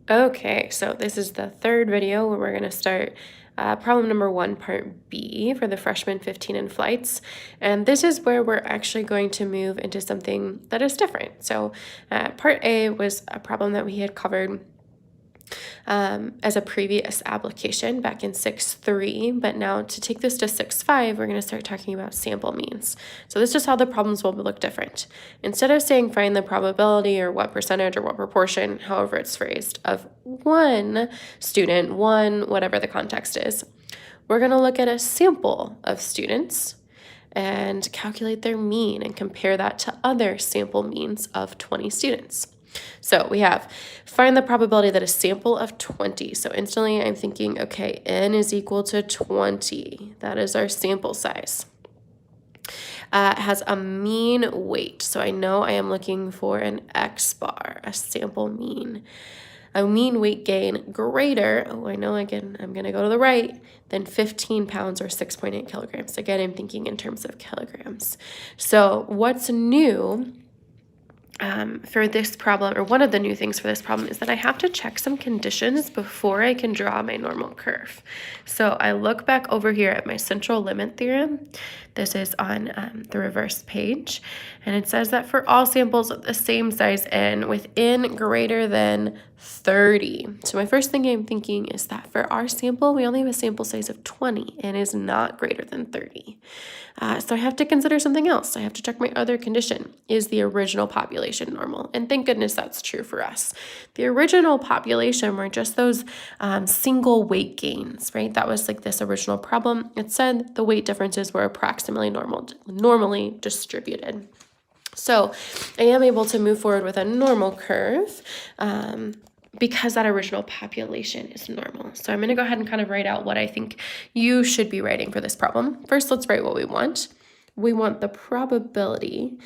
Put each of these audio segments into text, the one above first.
Okay, so this is the third video where we're going to start problem number 1, part B for the freshman 15 in flights. And this is where we're actually going to move into something that is different. So part A was a problem that we had covered as a previous application back in 6.3, but now to take this to 6.5, we're going to start talking about sample means. So this is how the problems will look different. Instead of saying find the probability or what percentage or what proportion, however it's phrased, of one student, one whatever the context is, we're going to look at a sample of students and calculate their mean and compare that to other sample means of 20 students. So we have find the probability that a sample of 20. So instantly I'm thinking, okay, n is equal to 20. That is our sample size. Has a mean weight. So I know I am looking for an x bar, a sample mean. A mean weight gain greater, I know again, I'm going to go to the right, than 15 pounds or 6.8 kilograms. Again, I'm thinking in terms of kilograms. So what's new for this problem, or one of the new things for this problem, is that I have to check some conditions before I can draw my normal curve. So I look back over here at my central limit theorem. This is on the reverse page, and it says that for all samples of the same size n with n greater than 30. So my first thing I'm thinking is that for our sample, we only have a sample size of 20 and is not greater than 30. So I have to consider something else. I have to check my other condition. Is the original population normal? And thank goodness that's true for us. The original population were just those single weight gains, right? That was like this original problem. It said the weight differences were approximately normally distributed. So I am able to move forward with a normal curve because that original population is normal. So I'm going to go ahead and kind of write out what I think you should be writing for this problem. First, let's write what we want. We want the probability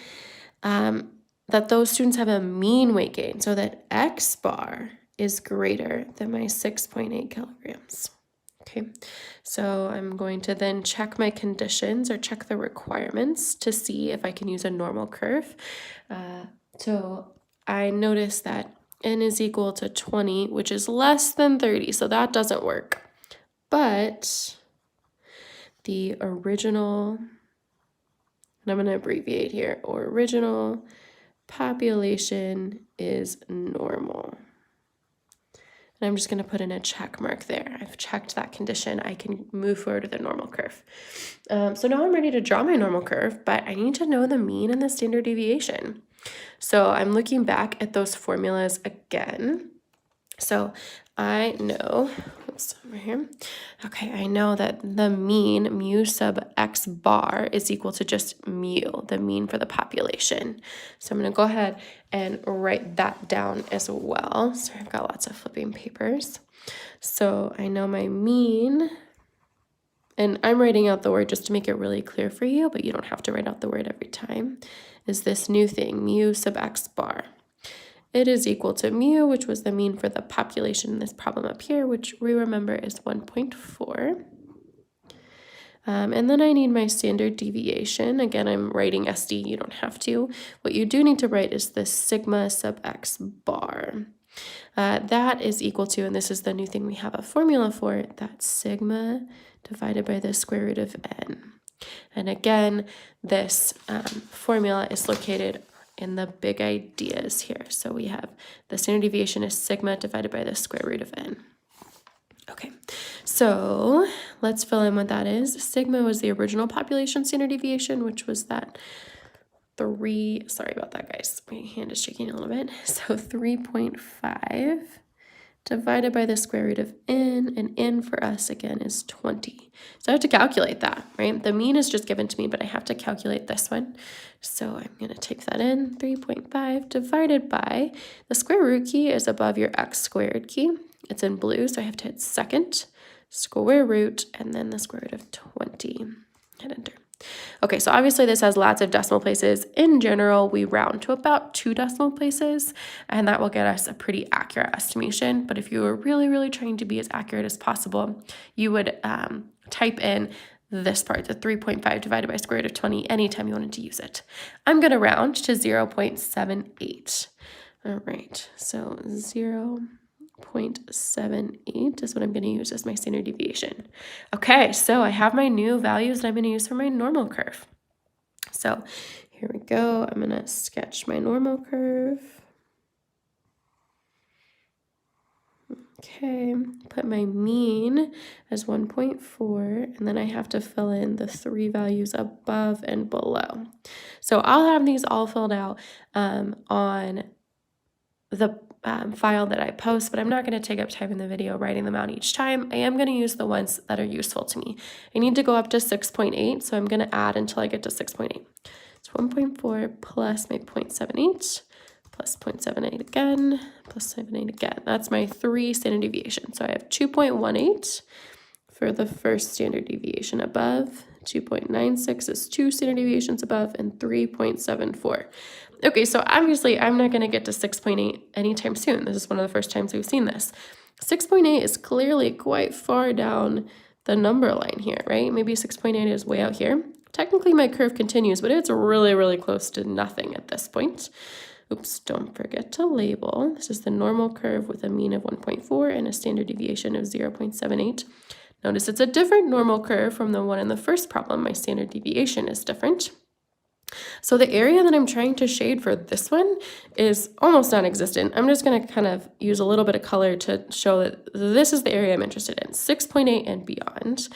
that those students have a mean weight gain, so that x bar is greater than my 6.8 kilograms. Okay, so I'm going to then check my conditions or check the requirements to see if I can use a normal curve. So I notice that n is equal to 20, which is less than 30, so that doesn't work. But the original, and I'm going to abbreviate here, or original population is normal. And I'm just going to put in a check mark there. I've checked that condition. I can move forward with a normal curve. So now I'm ready to draw my normal curve, but I need to know the mean and the standard deviation. So I'm looking back at those formulas again. So I know, oops, over here. Okay, I know that the mean, mu sub x bar, is equal to just mu, the mean for the population. So I'm going to go ahead and write that down as well. Sorry, I've got lots of flipping papers. So I know my mean, and I'm writing out the word just to make it really clear for you, but you don't have to write out the word every time, is this new thing, mu sub x bar. It is equal to mu, which was the mean for the population in this problem up here, which we remember is 1.4. And then I need my standard deviation. Again, I'm writing SD, you don't have to. What you do need to write is the sigma sub x bar. That is equal to, and this is the new thing we have a formula for, that's sigma divided by the square root of n. And again, this formula is located in the big ideas here. So we have the standard deviation is sigma divided by the square root of n. Okay, so let's fill in what that is. Sigma was the original population standard deviation, which was that 3, sorry about that, guys. My hand is shaking a little bit. So 3.5 divided by the square root of n, and n for us, again, is 20. So I have to calculate that, right? The mean is just given to me, but I have to calculate this one. So I'm going to take that in, 3.5 divided by, the square root key is above your x squared key. It's in blue, so I have to hit second, square root, and then the square root of 20. Hit enter. Okay, so obviously this has lots of decimal places. In general, we round to about 2 decimal places, and that will get us a pretty accurate estimation. But if you were really, really trying to be as accurate as possible, you would type in this part, the 3.5 divided by square root of 20, anytime you wanted to use it. I'm going to round to 0.78. All right, so 0 0.78 is what I'm going to use as my standard deviation. Okay, so I have my new values that I'm going to use for my normal curve. So here we go. I'm going to sketch my normal curve. Okay, put my mean as 1.4, and then I have to fill in the 3 values above and below. So I'll have these all filled out on the file that I post, but I'm not going to take up time in the video writing them out each time. I am going to use the ones that are useful to me. I need to go up to 6.8, so I'm going to add until I get to 6.8. It's 1.4 plus my 0.78 plus 0.78 again, plus 0.78 again. That's my 3 standard deviations. So I have 2.18 for the first standard deviation above, 2.96 is 2 standard deviations above, and 3.74. Okay, so obviously I'm not going to get to 6.8 anytime soon. This is one of the first times we've seen this. 6.8 is clearly quite far down the number line here, right? Maybe 6.8 is way out here. Technically my curve continues, but it's really, really close to nothing at this point. Oops, don't forget to label. This is the normal curve with a mean of 1.4 and a standard deviation of 0.78. Notice it's a different normal curve from the one in the first problem. My standard deviation is different. So the area that I'm trying to shade for this one is almost non-existent. I'm just going to kind of use a little bit of color to show that this is the area I'm interested in, 6.8 and beyond.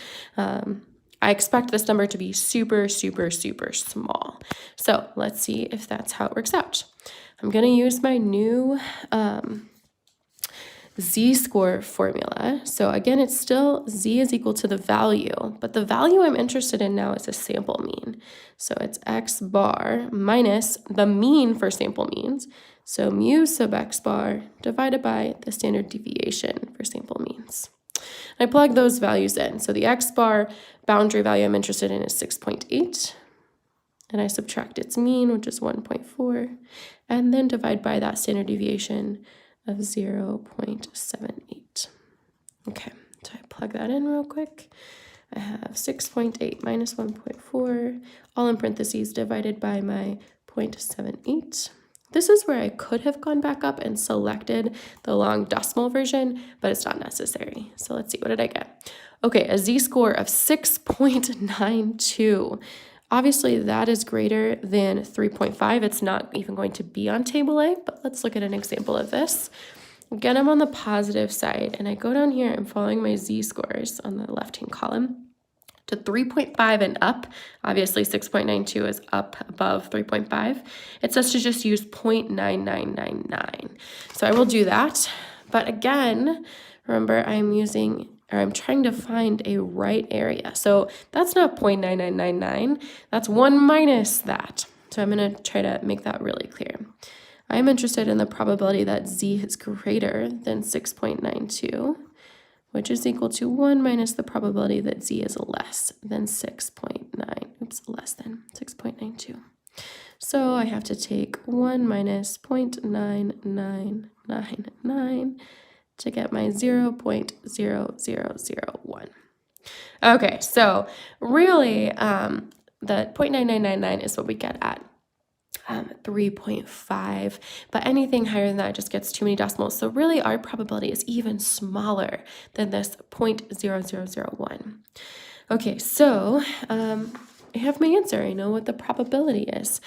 I expect this number to be super, super, super small. So let's see if that's how it works out. I'm going to use my new z-score formula. So again, it's still z is equal to the value, but the value I'm interested in now is a sample mean. So it's x bar minus the mean for sample means. So mu sub x bar divided by the standard deviation for sample means. I plug those values in. So the x bar boundary value I'm interested in is 6.8. And I subtract its mean, which is 1.4, and then divide by that standard deviation of 0.78. Okay, so I plug that in real quick. I have 6.8 minus 1.4, all in parentheses, divided by my 0.78. This is where I could have gone back up and selected the long decimal version, but it's not necessary. So let's see, what did I get? Okay, a z-score of 6.92. Obviously, that is greater than 3.5. It's not even going to be on table A, but let's look at an example of this. Again, I'm on the positive side, and I go down here and following my z-scores on the left-hand column to 3.5 and up. Obviously, 6.92 is up above 3.5. It says to just use 0.9999. So I will do that. But again, remember, I'm trying to find a right area. So that's not 0.9999. That's 1 minus that. So I'm going to try to make that really clear. I'm interested in the probability that z is greater than 6.92, which is equal to 1 minus the probability that z is less than 6.92. So I have to take 1 minus 0.9999 to get my 0.0001. Okay, so really the 0.9999 is what we get at 3.5, but anything higher than that just gets too many decimals. So really our probability is even smaller than this 0.0001. Okay, so I have my answer. I know what the probability is.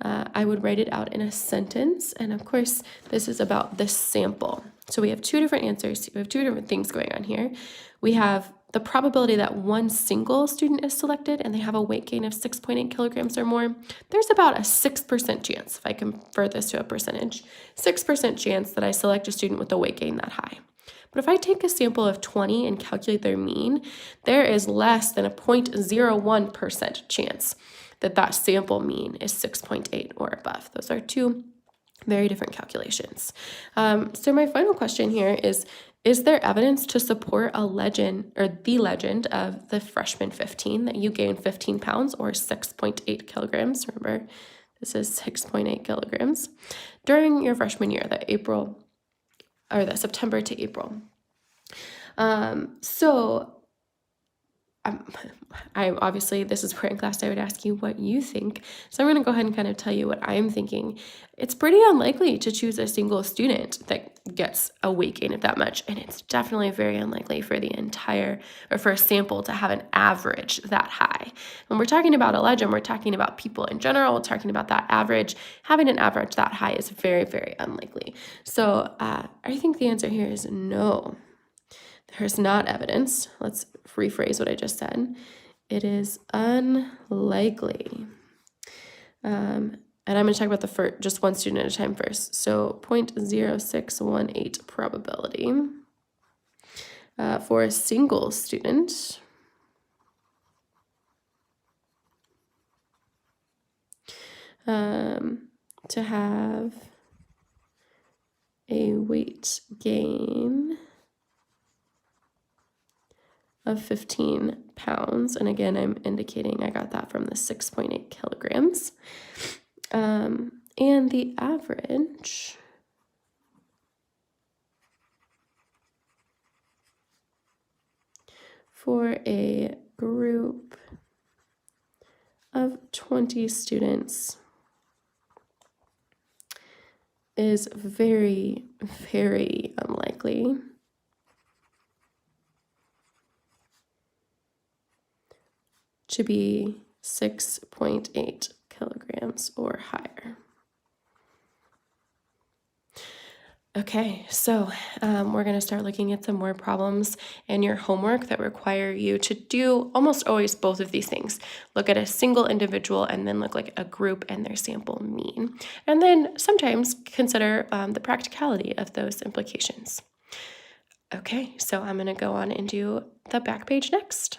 I would write it out in a sentence, and of course this is about this sample. So we have 2 different answers. We have 2 different things going on here. We have the probability that one single student is selected and they have a weight gain of 6.8 kilograms or more. There's about a 6% chance, if I convert this to a percentage, 6% chance that I select a student with a weight gain that high. But if I take a sample of 20 and calculate their mean, there is less than a 0.01% chance that that sample mean is 6.8 or above. Those are 2 very different calculations. So my final question here is there evidence to support a legend or the legend of the freshman 15 that you gained 15 pounds or 6.8 kilograms? Remember, this is 6.8 kilograms during your freshman year, the September to April. So I obviously, this is where in class I would ask you what you think. So I'm going to go ahead and kind of tell you what I'm thinking. It's pretty unlikely to choose a single student that gets a weight gain of that much. And it's definitely very unlikely for the entire, or for a sample to have an average that high. When we're talking about a legend, we're talking about people in general, we're talking about that average. Having an average that high is very, very unlikely. So I think the answer here is no. There's not evidence. Let's rephrase what I just said. It is unlikely. And I'm going to talk about the first, just one student at a time first. So 0.0618 probability for a single student to have a weight gain of 15 pounds. And again, I'm indicating I got that from the 6.8 kilograms. And the average for a group of 20 students is very, very unlikely to be 6.8 kilograms or higher. Okay, so we're going to start looking at some more problems in your homework that require you to do almost always both of these things. Look at a single individual and then look like a group and their sample mean. And then sometimes consider the practicality of those implications. Okay, so I'm going to go on and do the back page next.